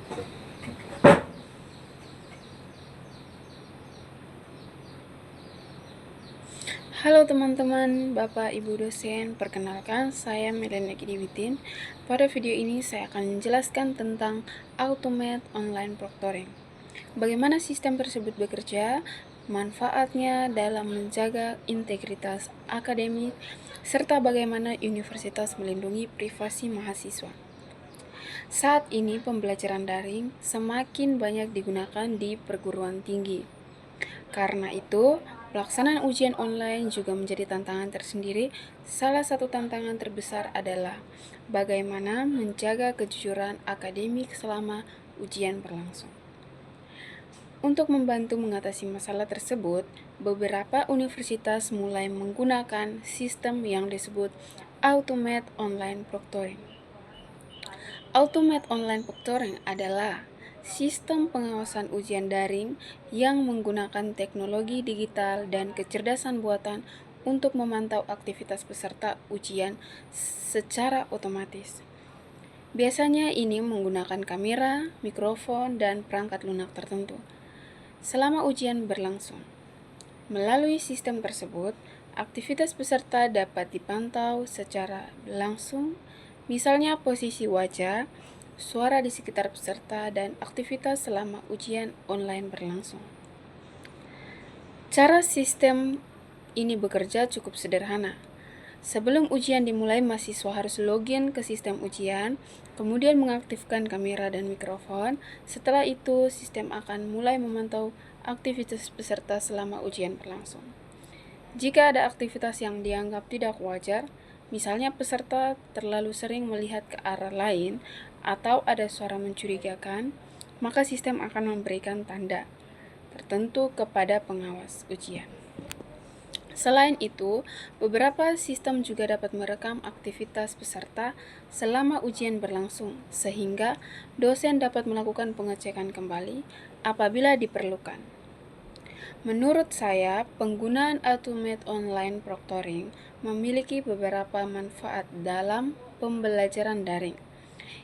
Halo teman-teman, Bapak Ibu dosen, perkenalkan saya Melena Kidiwitin. Pada video ini saya akan menjelaskan tentang Automate Online Proctoring. Bagaimana sistem tersebut bekerja, manfaatnya dalam menjaga integritas akademik, serta bagaimana universitas melindungi privasi mahasiswa. Saat ini pembelajaran daring semakin banyak digunakan di perguruan tinggi. Karena itu, pelaksanaan ujian online juga menjadi tantangan tersendiri. Salah satu tantangan terbesar adalah bagaimana menjaga kejujuran akademik selama ujian berlangsung. Untuk membantu mengatasi masalah tersebut, beberapa universitas mulai menggunakan sistem yang disebut Automate Online Proctoring. Automate Online Proctoring adalah sistem pengawasan ujian daring yang menggunakan teknologi digital dan kecerdasan buatan untuk memantau aktivitas peserta ujian secara otomatis. Biasanya ini menggunakan kamera, mikrofon, dan perangkat lunak tertentu. Selama ujian berlangsung, melalui sistem tersebut, aktivitas peserta dapat dipantau secara langsung, misalnya posisi wajah, suara di sekitar peserta, dan aktivitas selama ujian online berlangsung. Cara sistem ini bekerja cukup sederhana. Sebelum ujian dimulai, mahasiswa harus login ke sistem ujian, kemudian mengaktifkan kamera dan mikrofon. Setelah itu, sistem akan mulai memantau aktivitas peserta selama ujian berlangsung. Jika ada aktivitas yang dianggap tidak wajar, misalnya peserta terlalu sering melihat ke arah lain atau ada suara mencurigakan, maka sistem akan memberikan tanda tertentu kepada pengawas ujian. Selain itu, beberapa sistem juga dapat merekam aktivitas peserta selama ujian berlangsung, sehingga dosen dapat melakukan pengecekan kembali apabila diperlukan. Menurut saya, penggunaan Automate Online Proctoring memiliki beberapa manfaat dalam pembelajaran daring.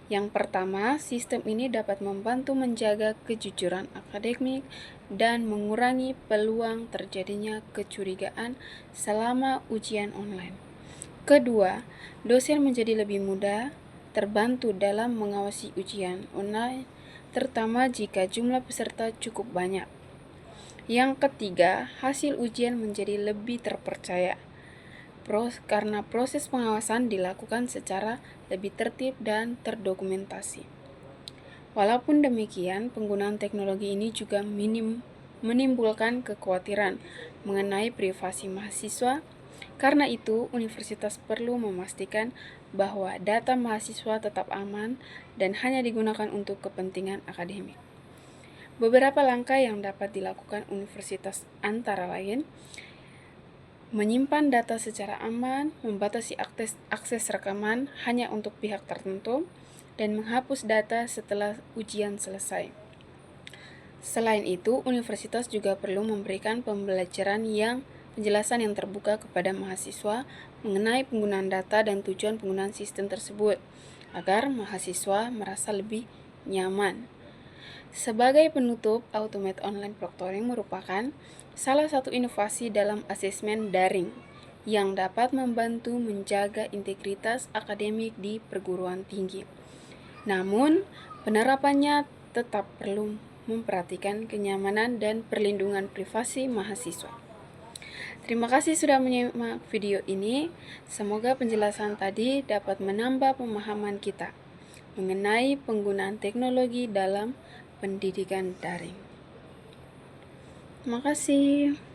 Yang pertama, sistem ini dapat membantu menjaga kejujuran akademik dan mengurangi peluang terjadinya kecurigaan selama ujian online. Kedua, dosen menjadi lebih mudah terbantu dalam mengawasi ujian online, terutama jika jumlah peserta cukup banyak. Yang ketiga, hasil ujian menjadi lebih terpercaya karena proses pengawasan dilakukan secara lebih tertib dan terdokumentasi. Walaupun demikian, penggunaan teknologi ini juga menimbulkan kekhawatiran mengenai privasi mahasiswa. Karena itu, universitas perlu memastikan bahwa data mahasiswa tetap aman dan hanya digunakan untuk kepentingan akademik. Beberapa langkah yang dapat dilakukan universitas antara lain: menyimpan data secara aman, membatasi akses rekaman hanya untuk pihak tertentu, dan menghapus data setelah ujian selesai. Selain itu, universitas juga perlu memberikan penjelasan yang terbuka kepada mahasiswa mengenai penggunaan data dan tujuan penggunaan sistem tersebut, agar mahasiswa merasa lebih nyaman. Sebagai penutup, Automate Online Proctoring merupakan salah satu inovasi dalam asesmen daring yang dapat membantu menjaga integritas akademik di perguruan tinggi. Namun, penerapannya tetap perlu memperhatikan kenyamanan dan perlindungan privasi mahasiswa. Terima kasih sudah menyimak video ini. Semoga penjelasan tadi dapat menambah pemahaman kita mengenai penggunaan teknologi dalam pendidikan daring. Terima kasih.